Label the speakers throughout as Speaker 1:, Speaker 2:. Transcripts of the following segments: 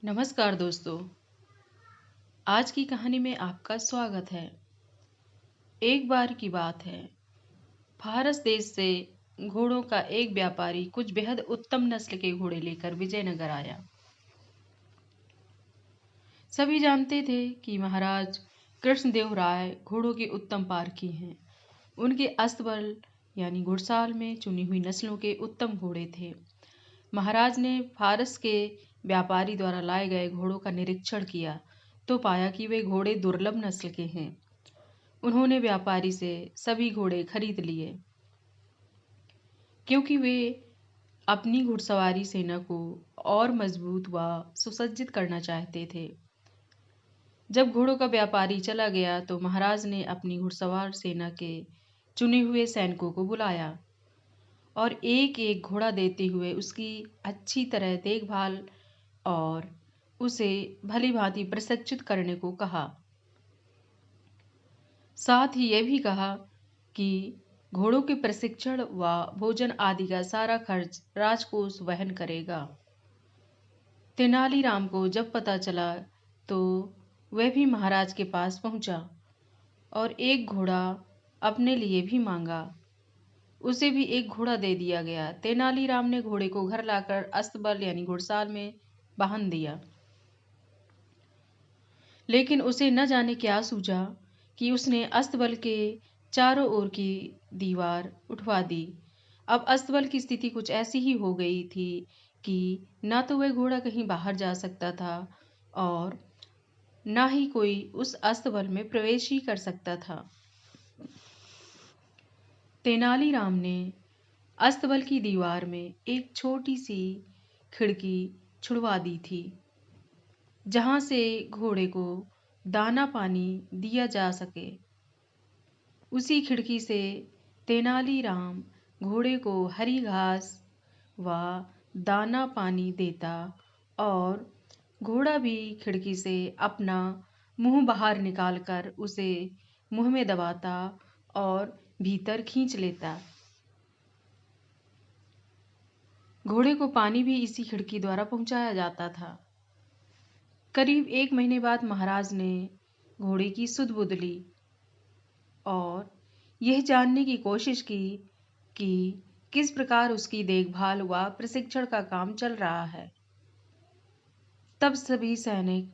Speaker 1: नमस्कार दोस्तों। आज की कहानी में आपका स्वागत है। एक बार की बात है, फारस देश से घोड़ों का एक व्यापारी कुछ बेहद उत्तम नस्ल के घोड़े लेकर विजयनगर आया। सभी जानते थे कि महाराज कृष्णदेव राय घोड़ों के उत्तम पारखी हैं। उनके अस्तबल यानी घुड़साल में चुनी हुई नस्लों के उत्तम घोड़े थे। महाराज ने फारस के व्यापारी द्वारा लाए गए घोड़ों का निरीक्षण किया तो पाया कि वे घोड़े दुर्लभ नस्ल के हैं। उन्होंने व्यापारी से सभी घोड़े खरीद लिए क्योंकि वे अपनी घुड़सवारी सेना को और मजबूत व सुसज्जित करना चाहते थे। जब घोड़ों का व्यापारी चला गया तो महाराज ने अपनी घुड़सवार सेना के चुने हुए सैनिकों को बुलाया और एक एक घोड़ा देते हुए उसकी अच्छी तरह देखभाल और उसे भली भांति प्रशिक्षित करने को कहा। साथ ही यह भी कहा कि घोड़ों के प्रशिक्षण व भोजन आदि का सारा खर्च राजकोष वहन करेगा। तेनालीराम को जब पता चला तो वह भी महाराज के पास पहुंचा और एक घोड़ा अपने लिए भी मांगा। उसे भी एक घोड़ा दे दिया गया। तेनालीराम ने घोड़े को घर लाकर अस्तबल यानी घुड़साल में बांध दिया, लेकिन उसे न जाने क्या सूझा कि उसने अस्तबल के चारों ओर की दीवार उठवा दी। अब अस्तबल की स्थिति कुछ ऐसी ही हो गई थी कि न तो वह घोड़ा कहीं बाहर जा सकता था और न ही कोई उस अस्तबल में प्रवेश ही कर सकता था। तेनालीराम ने अस्तबल की दीवार में एक छोटी सी खिड़की छुड़वा दी थी जहां से घोड़े को दाना पानी दिया जा सके। उसी खिड़की से तेनालीराम घोड़े को हरी घास व दाना पानी देता और घोड़ा भी खिड़की से अपना मुंह बाहर निकालकर उसे मुंह में दबाता और भीतर खींच लेता। घोड़े को पानी भी इसी खिड़की द्वारा पहुंचाया जाता था। करीब 1 महीने बाद महाराज ने घोड़े की सुध-बुध ली और यह जानने की कोशिश की कि किस प्रकार उसकी देखभाल व प्रशिक्षण का काम चल रहा है। तब सभी सैनिक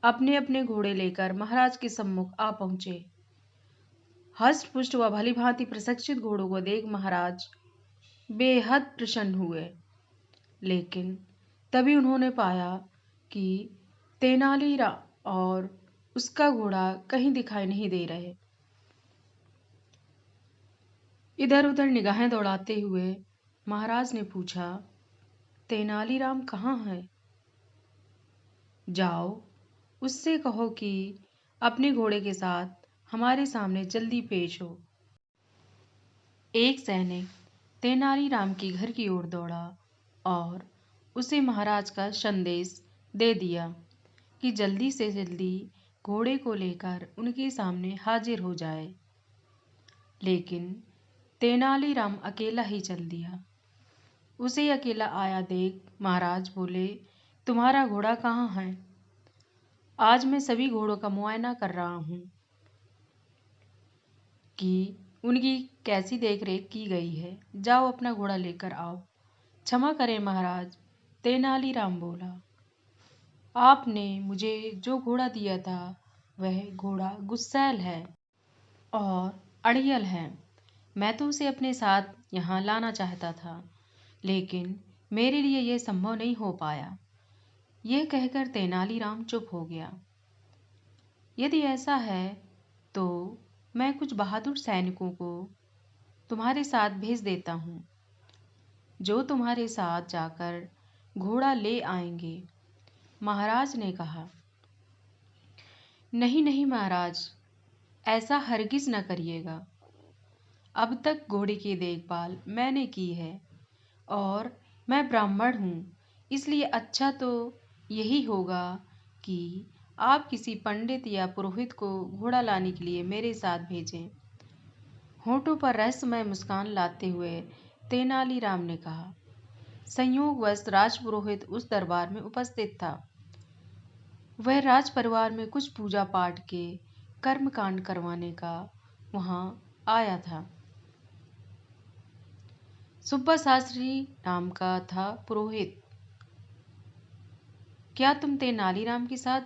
Speaker 1: अपने अपने घोड़े लेकर महाराज के सम्मुख आ पहुंचे। हष्ट पुष्ट व भली भांति प्रशिक्षित घोड़ों को देख महाराज बेहद प्रसन्न हुए, लेकिन तभी उन्होंने पाया कि तेनालीराम और उसका घोड़ा कहीं दिखाई नहीं दे रहे। इधर उधर निगाहें दौड़ाते हुए महाराज ने पूछा, तेनालीराम कहाँ है? जाओ उससे कहो कि अपने घोड़े के साथ हमारे सामने जल्दी पेश हो। एक सैनिक तेनालीराम के घर की ओर दौड़ा और उसे महाराज का संदेश दे दिया कि जल्दी से जल्दी घोड़े को लेकर उनके सामने हाजिर हो जाए। लेकिन तेनालीराम अकेला ही चल दिया। उसे अकेला आया देख महाराज बोले, तुम्हारा घोड़ा कहाँ है? आज मैं सभी घोड़ों का मुआयना कर रहा हूँ कि उनकी कैसी देखरेख की गई है। जाओ अपना घोड़ा लेकर आओ। क्षमा करें महाराज, तेनालीराम बोला। आपने मुझे जो घोड़ा दिया था वह घोड़ा गुस्सैल है और अड़ियल है। मैं तो उसे अपने साथ यहाँ लाना चाहता था, लेकिन मेरे लिए यह संभव नहीं हो पाया। यह कहकर तेनालीराम चुप हो गया। यदि ऐसा है तो मैं कुछ बहादुर सैनिकों को तुम्हारे साथ भेज देता हूँ, जो तुम्हारे साथ जाकर घोड़ा ले आएंगे। महाराज ने कहा, नहीं नहीं महाराज, ऐसा हरगिज न करिएगा। अब तक घोड़े की देखभाल मैंने की है और मैं ब्राह्मण हूँ, इसलिए अच्छा तो यही होगा कि आप किसी पंडित या पुरोहित को घोड़ा लाने के लिए मेरे साथ भेजें। होठों पर रहस्यमय मुस्कान लाते हुए तेनालीराम ने कहा। संयोगवश राजपुरोहित उस दरबार में उपस्थित था वह राज परिवार में कुछ पूजा पाठ के कर्म कांड करवाने का वहां आया था। सुब्बा शास्त्री नाम का था पुरोहित। क्या तुम तेनालीराम के साथ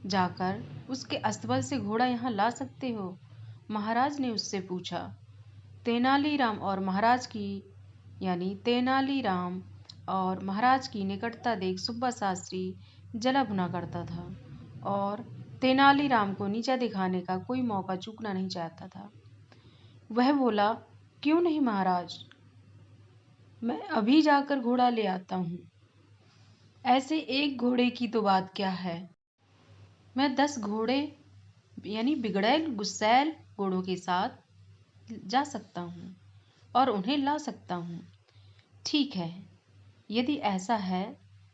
Speaker 1: जाकर उसके अस्तबल से घोड़ा यहाँ ला सकते हो? महाराज ने उससे पूछा। तेनालीराम और महाराज की यानी तेनालीराम और महाराज की निकटता देख सुब्बा शास्त्री जला भुना करता था और तेनालीराम को नीचा दिखाने का कोई मौका चूकना नहीं चाहता था। वह बोला, क्यों नहीं महाराज, मैं अभी जाकर घोड़ा ले आता हूँ। ऐसे एक घोड़े की तो बात क्या है, मैं 10 घोड़े यानी बिगड़ैल गुस्सैल घोड़ों के साथ जा सकता हूँ और उन्हें ला सकता हूँ। ठीक है, यदि ऐसा है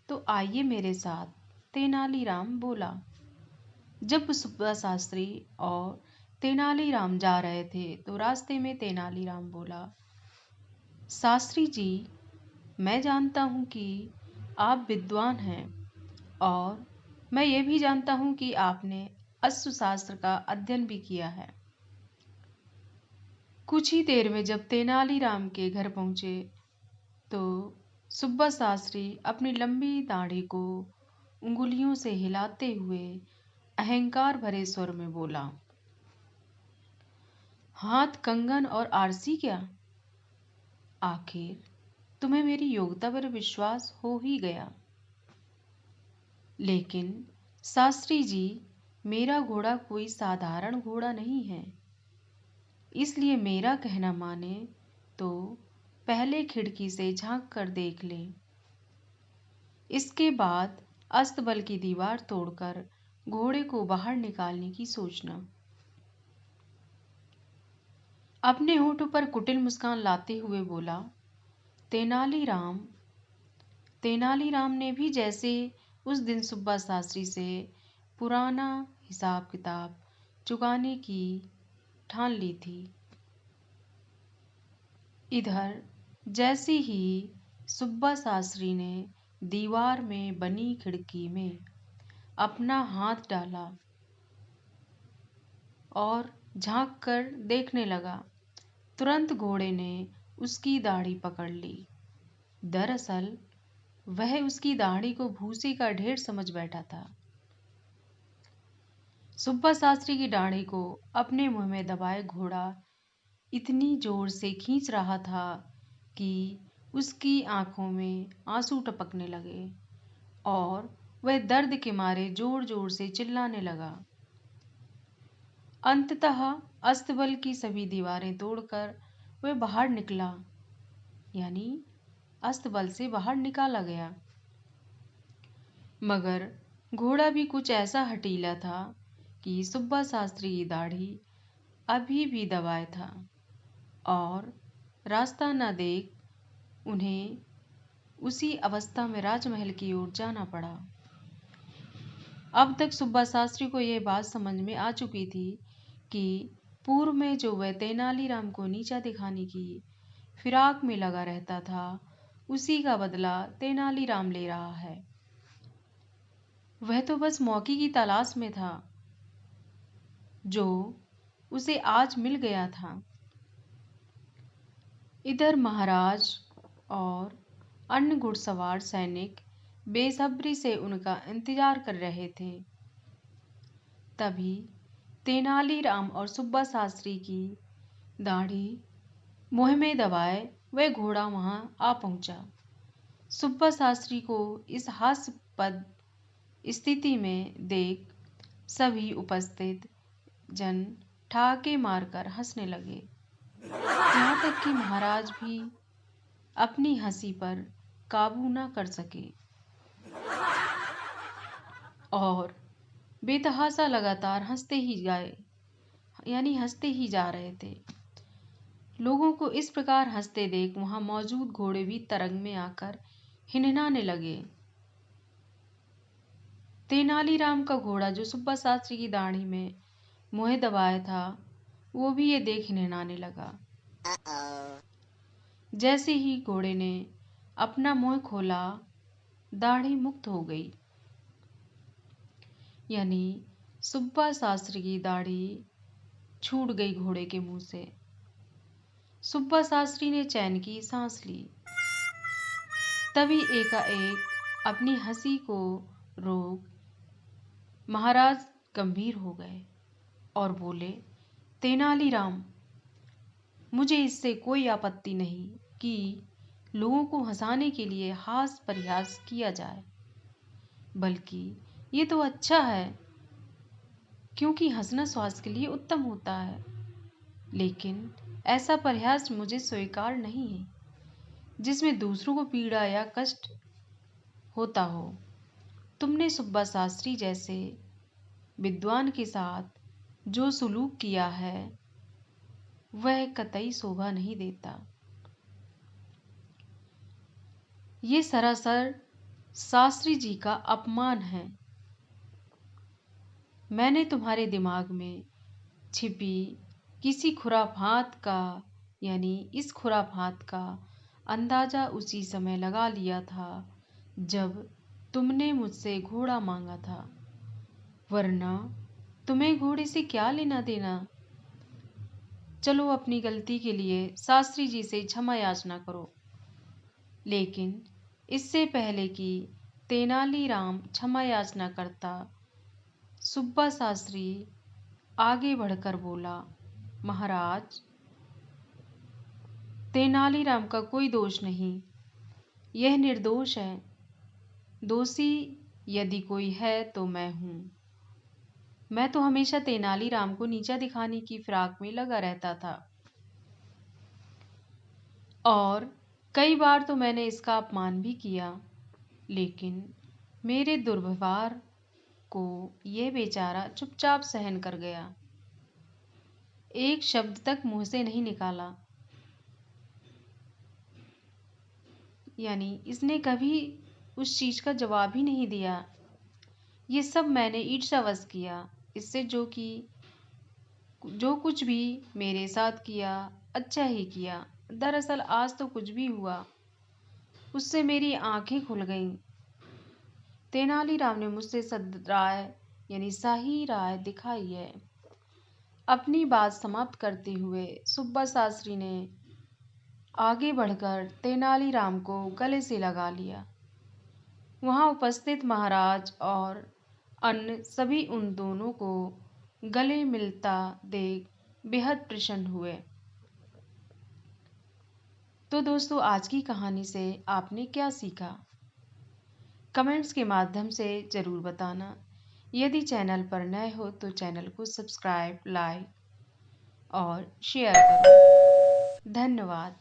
Speaker 1: तो आइए मेरे साथ, तेनालीराम बोला। जब सुब्बा शास्त्री और तेनालीराम जा रहे थे तो रास्ते में तेनालीराम बोला, शास्त्री जी, मैं जानता हूँ कि आप विद्वान हैं और मैं ये भी जानता हूँ कि आपने अश्वशास्त्र का अध्ययन भी किया है। कुछ ही देर में जब तेनालीराम के घर पहुंचे तो सुब्बा शास्त्री अपनी लंबी दाढ़ी को उंगलियों से हिलाते हुए अहंकार भरे स्वर में बोला, हाथ कंगन और आरसी क्या? आखिर तुम्हें मेरी योग्यता पर विश्वास हो ही गया। लेकिन शास्त्री जी, मेरा घोड़ा कोई साधारण घोड़ा नहीं है, इसलिए मेरा कहना माने तो पहले खिड़की से झांक कर देख ले। इसके बाद अस्तबल की दीवार तोड़कर घोड़े को बाहर निकालने की सोचना। अपने होठों पर कुटिल मुस्कान लाते हुए बोला तेनालीराम। तेनालीराम ने भी जैसे उस दिन सुब्बा शास्त्री से पुराना हिसाब किताब चुकाने की ठान ली थी। इधर जैसे ही सुब्बा शास्त्री ने दीवार में बनी खिड़की में अपना हाथ डाला और झांक कर देखने लगा, तुरंत घोड़े ने उसकी दाढ़ी पकड़ ली। दरअसल वह उसकी दाढ़ी को भूसे का ढेर समझ बैठा था। सुब्बा शास्त्री की दाढ़ी को अपने मुंह में दबाए घोड़ा इतनी जोर से खींच रहा था कि उसकी आंखों में आंसू टपकने लगे और वह दर्द के मारे जोर जोर से चिल्लाने लगा। अंततः अस्तबल की सभी दीवारें तोड़कर वह बाहर निकला, यानी अस्तबल से बाहर निकाला गया। मगर घोड़ा भी कुछ ऐसा हठीला था कि सुब्बा शास्त्री की दाढ़ी अभी भी दबाए था और रास्ता न देख उन्हें उसी अवस्था में राजमहल की ओर जाना पड़ा। अब तक सुब्बा शास्त्री को यह बात समझ में आ चुकी थी कि पूर्व में जो वह तेनालीराम को नीचा दिखाने की फिराक में लगा रहता था, उसी का बदला तेनालीराम ले रहा है। वह तो बस मौके की तलाश में था जो उसे आज मिल गया था। इधर महाराज और अन्य घुड़सवार सैनिक बेसब्री से उनका इंतजार कर रहे थे। तभी तेनालीराम और सुब्बा शास्त्री की दाढ़ी मुंह में दबाए वह घोड़ा वहां आ पहुंचा। सुब्बा शास्त्री को इस हास्यास्पद स्थिति में देख सभी उपस्थित जन ठहाके मारकर हंसने लगे। यहाँ तक कि महाराज भी अपनी हंसी पर काबू न कर सके और बेतहाशा लगातार हंसते ही गए, यानी हंसते ही जा रहे थे। लोगों को इस प्रकार हंसते देख वहां मौजूद घोड़े भी तरंग में आकर हिनहिनाने लगे। तेनालीराम का घोड़ा जो सुब्बा शास्त्री की दाढ़ी में मुंह दबाया था, वो भी ये देख हिनहिनाने लगा। जैसे ही घोड़े ने अपना मुंह खोला, दाढ़ी मुक्त हो गई। यानी सुब्बा शास्त्री की दाढ़ी छूट गई घोड़े के मुंह से। सुब्बा शास्त्री ने चैन की सांस ली। तभी एकाएक अपनी हंसी को रोक महाराज गंभीर हो गए और बोले, तेनालीराम, मुझे इससे कोई आपत्ति नहीं कि लोगों को हंसाने के लिए हास प्रयास किया जाए, बल्कि ये तो अच्छा है क्योंकि हंसना स्वास्थ्य के लिए उत्तम होता है। लेकिन ऐसा प्रयास मुझे स्वीकार नहीं है जिसमें दूसरों को पीड़ा या कष्ट होता हो। तुमने सुब्बा शास्त्री जैसे विद्वान के साथ जो सुलूक किया है वह कतई शोभा नहीं देता। ये सरासर शास्त्री जी का अपमान है। मैंने तुम्हारे दिमाग में छिपी किसी खुराफात का यानी इस खुराफात का अंदाजा उसी समय लगा लिया था जब तुमने मुझसे घोड़ा मांगा था, वरना तुम्हें घोड़े से क्या लेना देना। चलो अपनी गलती के लिए शास्त्री जी से क्षमा याचना करो। लेकिन इससे पहले कि तेनालीराम क्षमा याचना करता, सुब्बा शास्त्री आगे बढ़कर बोला, महाराज, तेनालीराम का कोई दोष नहीं, यह निर्दोष है। दोषी यदि कोई है तो मैं हूं। मैं तो हमेशा तेनालीराम को नीचा दिखाने की फिराक में लगा रहता था और कई बार तो मैंने इसका अपमान भी किया, लेकिन मेरे दुर्व्यवहार को यह बेचारा चुपचाप सहन कर गया। एक शब्द तक मुंह से नहीं निकाला, यानी इसने कभी उस चीज का जवाब ही नहीं दिया। ये सब मैंने ईर्ष्यावश किया। इससे जो कुछ भी मेरे साथ किया अच्छा ही किया। दरअसल आज तो कुछ भी हुआ उससे मेरी आंखें खुल गईं। तेनालीराम ने मुझसे सद्राय यानी सही राय दिखाई है। अपनी बात समाप्त करते हुए सुब्बा शास्त्री ने आगे बढ़कर तेनालीराम को गले से लगा लिया। वहां उपस्थित महाराज और अन्य सभी उन दोनों को गले मिलता देख बेहद प्रसन्न हुए। तो दोस्तों, आज की कहानी से आपने क्या सीखा? कमेंट्स के माध्यम से ज़रूर बताना। यदि चैनल पर नए हो तो चैनल को सब्सक्राइब, लाइक और शेयर करो। धन्यवाद।